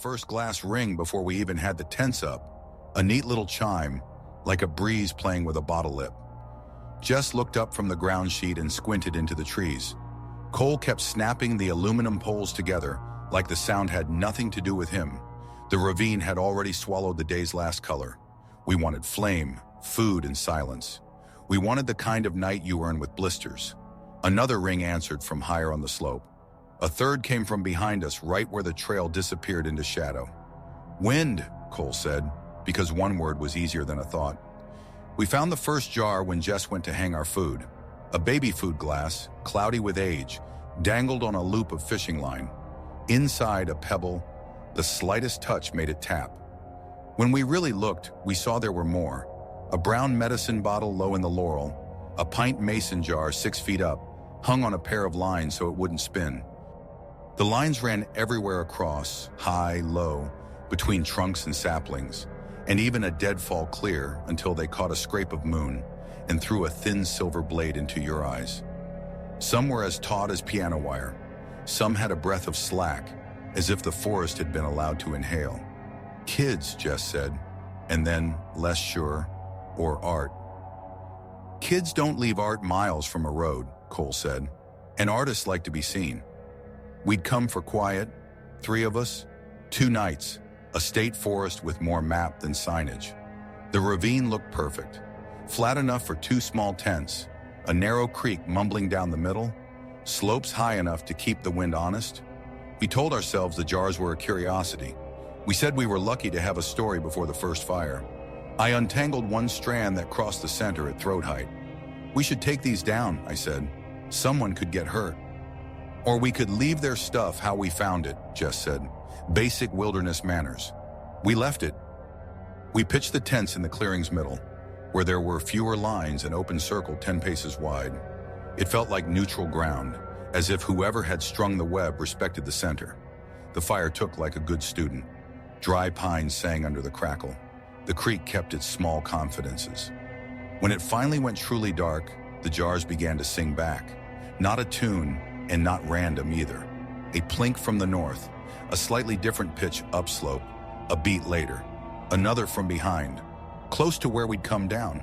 first glass ring before we even had the tents up. A neat little chime, like a breeze playing with a bottle lip. Jess looked up from the ground sheet and squinted into the trees. Cole kept snapping the aluminum poles together, like the sound had nothing to do with him. The ravine had already swallowed the day's last color. We wanted flame, food, and silence. We wanted the kind of night you earn with blisters. Another ring answered from higher on the slope. A third came from behind us, right where the trail disappeared into shadow. Wind, Cole said, because one word was easier than a thought. We found the first jar when Jess went to hang our food. A baby food glass, cloudy with age, dangled on a loop of fishing line. Inside, a pebble. The slightest touch made it tap. When we really looked, we saw there were more. A brown medicine bottle low in the laurel, a pint mason jar 6 feet up, hung on a pair of lines so it wouldn't spin. The lines ran everywhere across, high, low, between trunks and saplings, and even a deadfall clear until they caught a scrape of moon and threw a thin silver blade into your eyes. Some were as taut as piano wire. Some had a breath of slack, as if the forest had been allowed to inhale. Kids, Jess said, and then, less sure, or art. Kids don't leave art miles from a road, Cole said, and artists like to be seen. We'd come for quiet, 3 of us, 2 nights, a state forest with more map than signage. The ravine looked perfect, flat enough for 2 small tents, a narrow creek mumbling down the middle, slopes high enough to keep the wind honest. We told ourselves the jars were a curiosity. We said we were lucky to have a story before the first fire. I untangled one strand that crossed the center at throat height. We should take these down, I said. Someone could get hurt. Or we could leave their stuff how we found it, Jess said. Basic wilderness manners. We left it. We pitched the tents in the clearing's middle, where there were fewer lines, an open circle 10 paces wide. It felt like neutral ground, as if whoever had strung the web respected the center. The fire took like a good student. Dry pines sang under the crackle. The creek kept its small confidences. When it finally went truly dark, the jars began to sing back. Not a tune, and not random either. A plink from the north, a slightly different pitch upslope, a beat later. Another from behind, close to where we'd come down.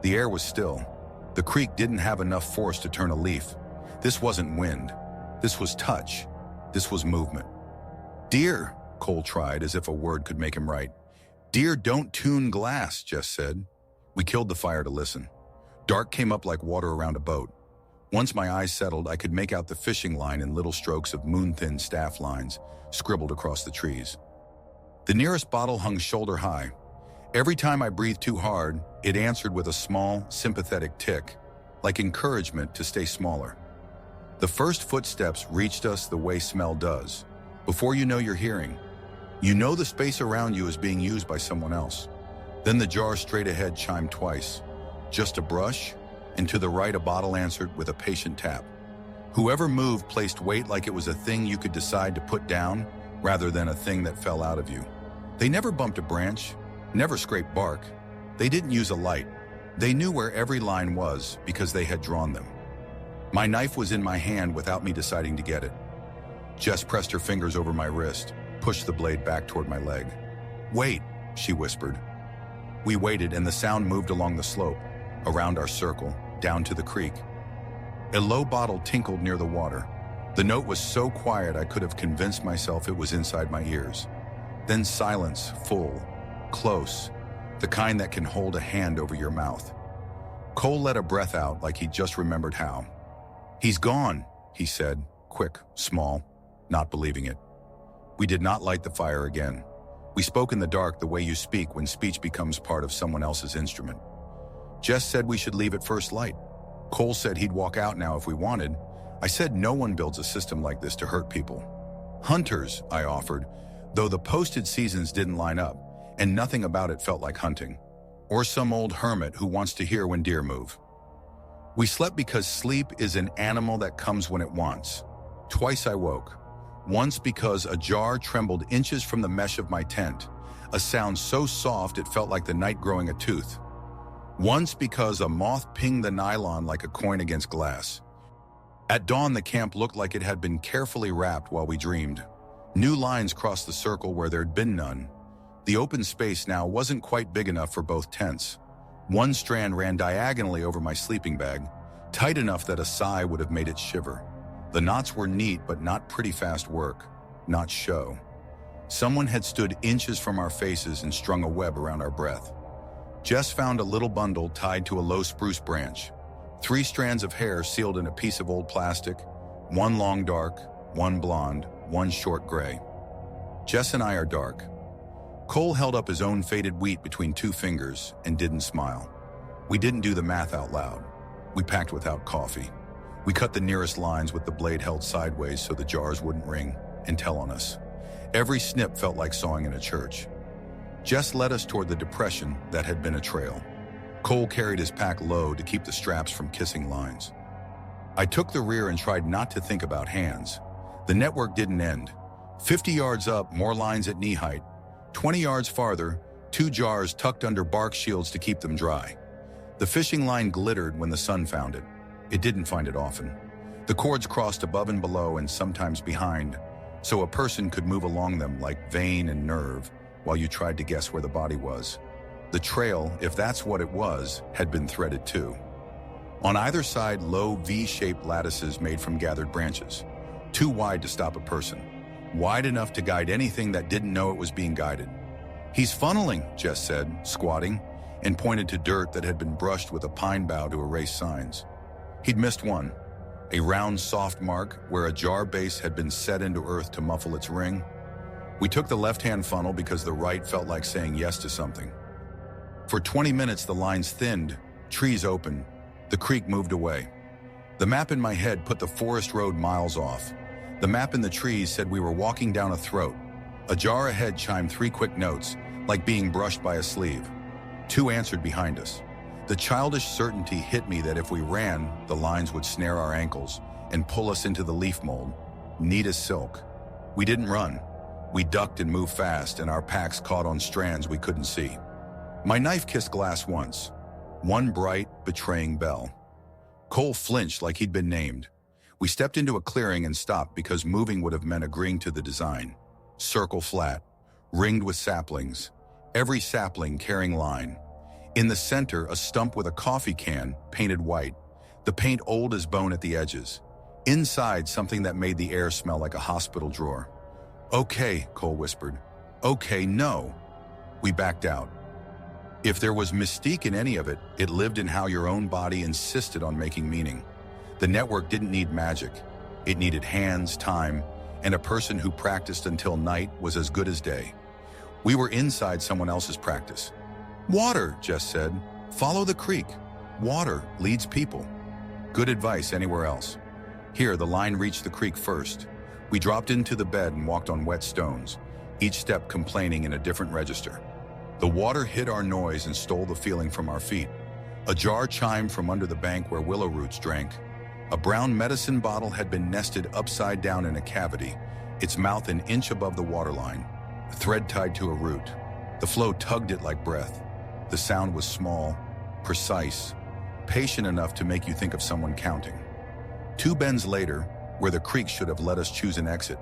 The air was still. The creek didn't have enough force to turn a leaf. This wasn't wind. This was touch. This was movement. Deer, Cole tried, as if a word could make him right. Deer don't tune glass, Jess said. We killed the fire to listen. Dark came up like water around a boat. Once my eyes settled, I could make out the fishing line in little strokes of moon-thin staff lines scribbled across the trees. The nearest bottle hung shoulder high. Every time I breathed too hard, it answered with a small, sympathetic tick, like encouragement to stay smaller. The first footsteps reached us the way smell does. Before you know you're hearing, you know the space around you is being used by someone else. Then the jar straight ahead chimed twice. Just a brush, and to the right a bottle answered with a patient tap. Whoever moved placed weight like it was a thing you could decide to put down, rather than a thing that fell out of you. They never bumped a branch, never scraped bark. They didn't use a light. They knew where every line was because they had drawn them. My knife was in my hand without me deciding to get it. Jess pressed her fingers over my wrist, pushed the blade back toward my leg. Wait, she whispered. We waited, and the sound moved along the slope, around our circle, down to the creek. A low bottle tinkled near the water. The note was so quiet I could have convinced myself it was inside my ears. Then silence, full, close, the kind that can hold a hand over your mouth. Cole let a breath out like he just remembered how. He's gone, he said, quick, small, not believing it. We did not light the fire again. We spoke in the dark the way you speak when speech becomes part of someone else's instrument. Jess said we should leave at first light. Cole said he'd walk out now if we wanted. I said no one builds a system like this to hurt people. Hunters, I offered, though the posted seasons didn't line up, and nothing about it felt like hunting. Or some old hermit who wants to hear when deer move. We slept because sleep is an animal that comes when it wants. Twice I woke. Once because a jar trembled inches from the mesh of my tent, a sound so soft it felt like the night growing a tooth. Once because a moth pinged the nylon like a coin against glass. At dawn, the camp looked like it had been carefully wrapped while we dreamed. New lines crossed the circle where there'd been none. The open space now wasn't quite big enough for both tents. One strand ran diagonally over my sleeping bag, tight enough that a sigh would have made it shiver. The knots were neat but not pretty fast work, not show. Someone had stood inches from our faces and strung a web around our breath. Jess found a little bundle tied to a low spruce branch. 3 strands of hair sealed in a piece of old plastic, one long dark, one blonde, one short gray. Jess and I are dark. Cole held up his own faded wheat between 2 fingers and didn't smile. We didn't do the math out loud. We packed without coffee. We cut the nearest lines with the blade held sideways so the jars wouldn't ring and tell on us. Every snip felt like sawing in a church. Jess led us toward the depression that had been a trail. Cole carried his pack low to keep the straps from kissing lines. I took the rear and tried not to think about hands. The network didn't end. 50 yards up, more lines at knee height. 20 yards farther, 2 jars tucked under bark shields to keep them dry. The fishing line glittered when the sun found it. It didn't find it often. The cords crossed above and below and sometimes behind, so a person could move along them like vein and nerve while you tried to guess where the body was. The trail, if that's what it was, had been threaded too. On either side, low V-shaped lattices made from gathered branches, too wide to stop a person, wide enough to guide anything that didn't know it was being guided. "He's funneling," Jess said, squatting, and pointed to dirt that had been brushed with a pine bough to erase signs. He'd missed one, a round, soft mark where a jar base had been set into earth to muffle its ring. We took the left-hand funnel because the right felt like saying yes to something. For 20 minutes, the lines thinned, trees opened, the creek moved away. The map in my head put the forest road miles off. The map in the trees said we were walking down a throat. A jar ahead chimed 3 quick notes, like being brushed by a sleeve. 2 answered behind us. The childish certainty hit me that if we ran, the lines would snare our ankles and pull us into the leaf mold, neat as silk. We didn't run. We ducked and moved fast, and our packs caught on strands we couldn't see. My knife kissed glass once, one bright, betraying bell. Cole flinched like he'd been named. We stepped into a clearing and stopped because moving would have meant agreeing to the design. Circle flat, ringed with saplings, every sapling carrying line. In the center, a stump with a coffee can, painted white, the paint old as bone at the edges. Inside, something that made the air smell like a hospital drawer. "Okay," Cole whispered. "Okay, no." We backed out. If there was mystique in any of it, it lived in how your own body insisted on making meaning. The network didn't need magic. It needed hands, time, and a person who practiced until night was as good as day. We were inside someone else's practice. "Water," Jess said. "Follow the creek. Water leads people." Good advice anywhere else. Here, the line reached the creek first. We dropped into the bed and walked on wet stones, each step complaining in a different register. The water hid our noise and stole the feeling from our feet. A jar chimed from under the bank where willow roots drank. A brown medicine bottle had been nested upside down in a cavity, its mouth an inch above the waterline, a thread tied to a root. The flow tugged it like breath. The sound was small, precise, patient enough to make you think of someone counting. 2 bends later, where the creek should have let us choose an exit,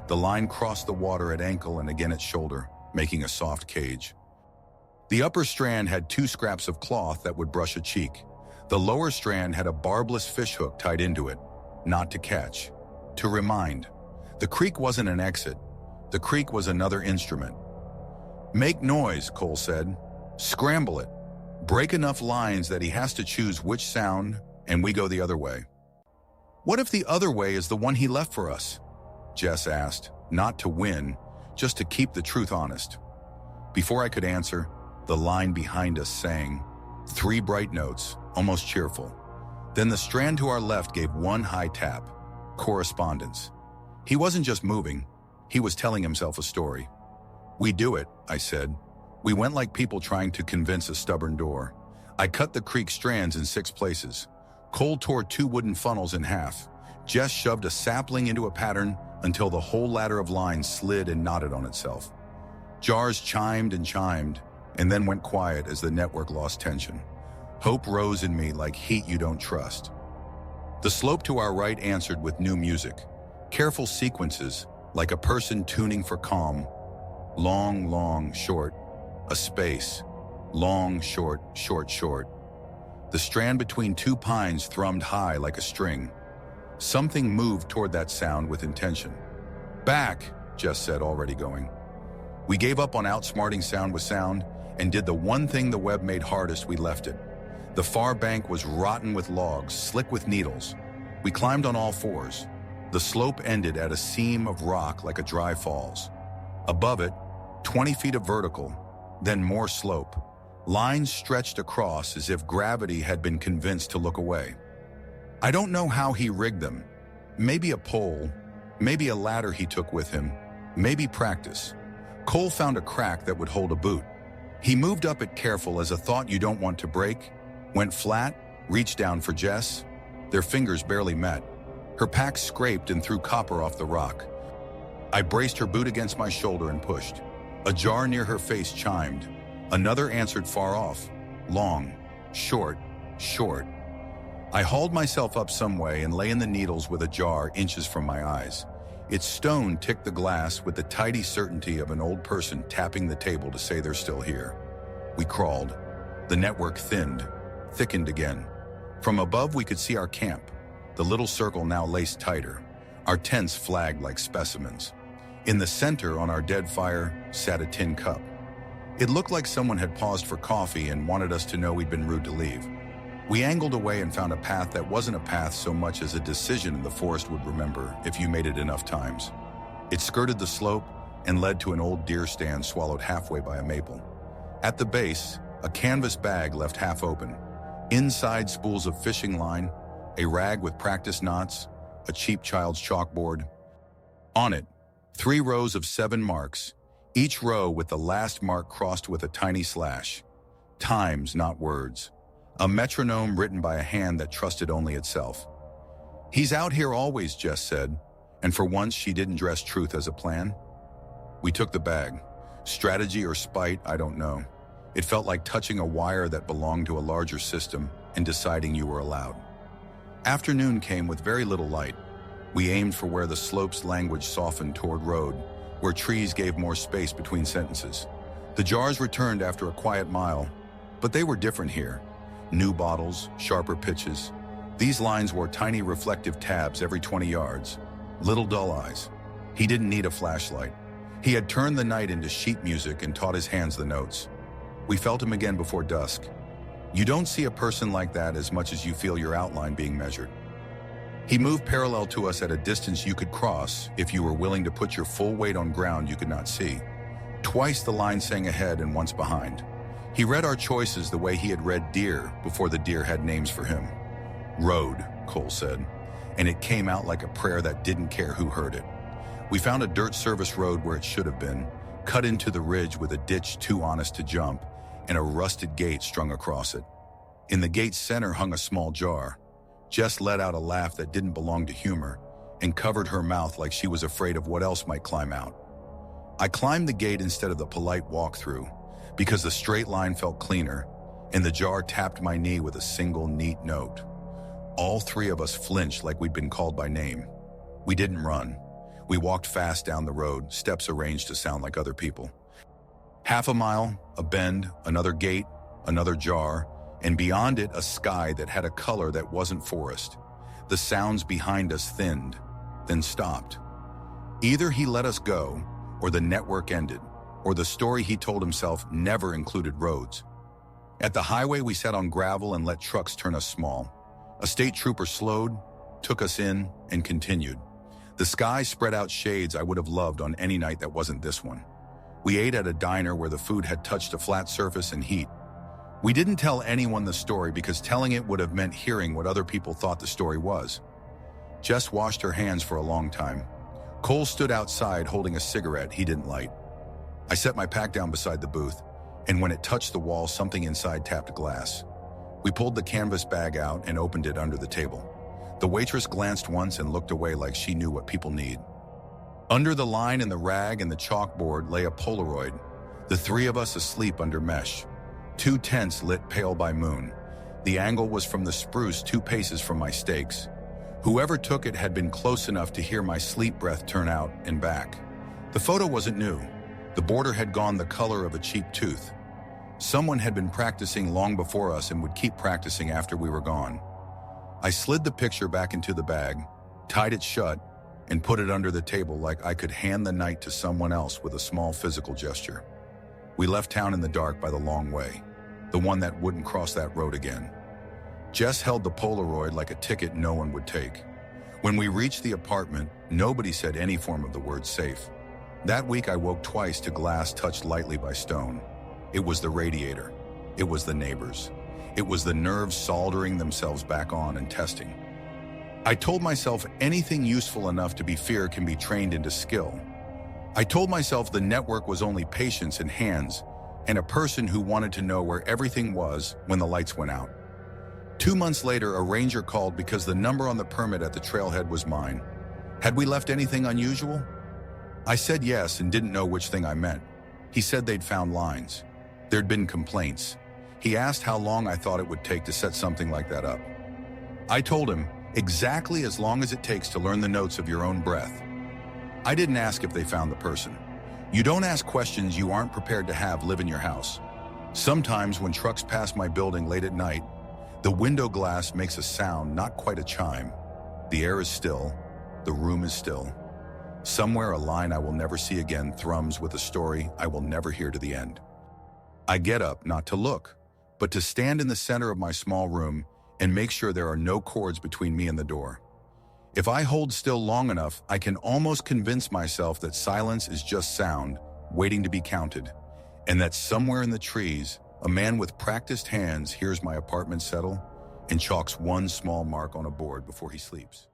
the line crossed the water at ankle and again at shoulder, making a soft cage. The upper strand had 2 scraps of cloth that would brush a cheek. The lower strand had a barbless fishhook tied into it, not to catch, to remind. The creek wasn't an exit. The creek was another instrument. "Make noise," Cole said. "Scramble it. Break enough lines that he has to choose which sound, and we go the other way." "What if the other way is the one he left for us?" Jess asked, not to win, just to keep the truth honest. Before I could answer, the line behind us sang, 3 bright notes, almost cheerful. Then the strand to our left gave 1 high tap, correspondence. He wasn't just moving, he was telling himself a story. "We do it," I said. We went like people trying to convince a stubborn door. I cut the creek strands in 6 places. Cole tore 2 wooden funnels in half. Jess shoved a sapling into a pattern until the whole ladder of lines slid and knotted on itself. Jars chimed, and then went quiet as the network lost tension. Hope rose in me like heat you don't trust. The slope to our right answered with new music, careful sequences, like a person tuning for calm. Long, long, short, a space. Long, short, short, short. The strand between two pines thrummed high like a string. Something moved toward that sound with intention. Back, Jess said, already going. We gave up on outsmarting sound with sound and did the one thing the web made hardest. We left it. The far bank was rotten with logs, slick with needles. We climbed on all fours. The slope ended at a seam of rock like a dry falls. Above it, 20 feet of vertical, then more slope. Lines stretched across as if gravity had been convinced to look away. I don't know how he rigged them. Maybe a pole, maybe a ladder he took with him, maybe practice. Cole found a crack that would hold a boot. He moved up it careful as a thought you don't want to break, went flat, reached down for Jess. Their fingers barely met. Her pack scraped and threw copper off the rock. I braced her boot against my shoulder and pushed. A jar near her face chimed. Another answered far off. Long, short, short. I hauled myself up some way and lay in the needles with a jar inches from my eyes. Its stone ticked the glass with the tidy certainty of an old person tapping the table to say they're still here. We crawled. The network thinned, thickened again. From above we could see our camp, the little circle now laced tighter, our tents flagged like specimens. In the center on our dead fire sat a tin cup. It looked like someone had paused for coffee and wanted us to know we'd been rude to leave. We angled away and found a path that wasn't a path so much as a decision the forest would remember if you made it enough times. It skirted the slope and led to an old deer stand swallowed halfway by a maple. At the base, a canvas bag left half open. Inside, spools of fishing line, a rag with practice knots, a cheap child's chalkboard. On it, 3 rows of 7 marks, each row with the last mark crossed with a tiny slash. Times, not words. A metronome written by a hand that trusted only itself. He's out here always, Jess said, and for once she didn't dress truth as a plan. We took the bag. Strategy or spite, I don't know. It felt like touching a wire that belonged to a larger system and deciding you were allowed. Afternoon came with very little light. We aimed for where the slope's language softened toward road, where trees gave more space between sentences. The jars returned after a quiet mile, but they were different here. New bottles, sharper pitches. These lines wore tiny reflective tabs every 20 yards. Little dull eyes. He didn't need a flashlight. He had turned the night into sheet music and taught his hands the notes. We felt him again before dusk. You don't see a person like that as much as you feel your outline being measured. He moved parallel to us at a distance you could cross if you were willing to put your full weight on ground you could not see. Twice the line sang ahead and once behind. He read our choices the way he had read deer before the deer had names for him. Road, Cole said, and it came out like a prayer that didn't care who heard it. We found a dirt service road where it should have been, cut into the ridge with a ditch too honest to jump, and a rusted gate strung across it. In the gate's center hung a small jar. Jess let out a laugh that didn't belong to humor and covered her mouth like she was afraid of what else might climb out. I climbed the gate instead of the polite walkthrough because the straight line felt cleaner, and the jar tapped my knee with a single neat note. All 3 of us flinched like we'd been called by name. We didn't run. We walked fast down the road, steps arranged to sound like other people. Half a mile, a bend, another gate, another jar, and beyond it a sky that had a color that wasn't forest. The sounds behind us thinned, then stopped. Either he let us go, or the network ended, or the story he told himself never included roads. At the highway we sat on gravel and let trucks turn us small. A state trooper slowed, took us in, and continued. The sky spread out shades I would have loved on any night that wasn't this one. We ate at a diner where the food had touched a flat surface and heat. We didn't tell anyone the story because telling it would have meant hearing what other people thought the story was. Jess washed her hands for a long time. Cole stood outside holding a cigarette he didn't light. I set my pack down beside the booth, and when it touched the wall, something inside tapped glass. We pulled the canvas bag out and opened it under the table. The waitress glanced once and looked away like she knew what people need. Under the line and the rag and the chalkboard lay a Polaroid, the 3 of us asleep under mesh. 2 tents lit pale by moon. The angle was from the spruce 2 paces from my stakes. Whoever took it had been close enough to hear my sleep breath turn out and back. The photo wasn't new. The border had gone the color of a cheap tooth. Someone had been practicing long before us and would keep practicing after we were gone. I slid the picture back into the bag, tied it shut, and put it under the table like I could hand the night to someone else with a small physical gesture. We left town in the dark by the long way, the one that wouldn't cross that road again. Jess held the Polaroid like a ticket no one would take. When we reached the apartment, nobody said any form of the word safe. That week I woke twice to glass touched lightly by stone. It was the radiator. It was the neighbors. It was the nerves soldering themselves back on and testing. I told myself anything useful enough to be fear can be trained into skill. I told myself the network was only patience and hands, and a person who wanted to know where everything was when the lights went out. 2 months later, a ranger called because the number on the permit at the trailhead was mine. Had we left anything unusual? I said yes and didn't know which thing I meant. He said they'd found lines. There'd been complaints. He asked how long I thought it would take to set something like that up. I told him, exactly as long as it takes to learn the notes of your own breath. I didn't ask if they found the person. You don't ask questions you aren't prepared to have live in your house. Sometimes when trucks pass my building late at night, the window glass makes a sound, not quite a chime. The air is still. The room is still. Somewhere a line I will never see again thrums with a story I will never hear to the end. I get up not to look, but to stand in the center of my small room and make sure there are no cords between me and the door. If I hold still long enough, I can almost convince myself that silence is just sound, waiting to be counted, and that somewhere in the trees, a man with practiced hands hears my apartment settle and chalks one small mark on a board before he sleeps.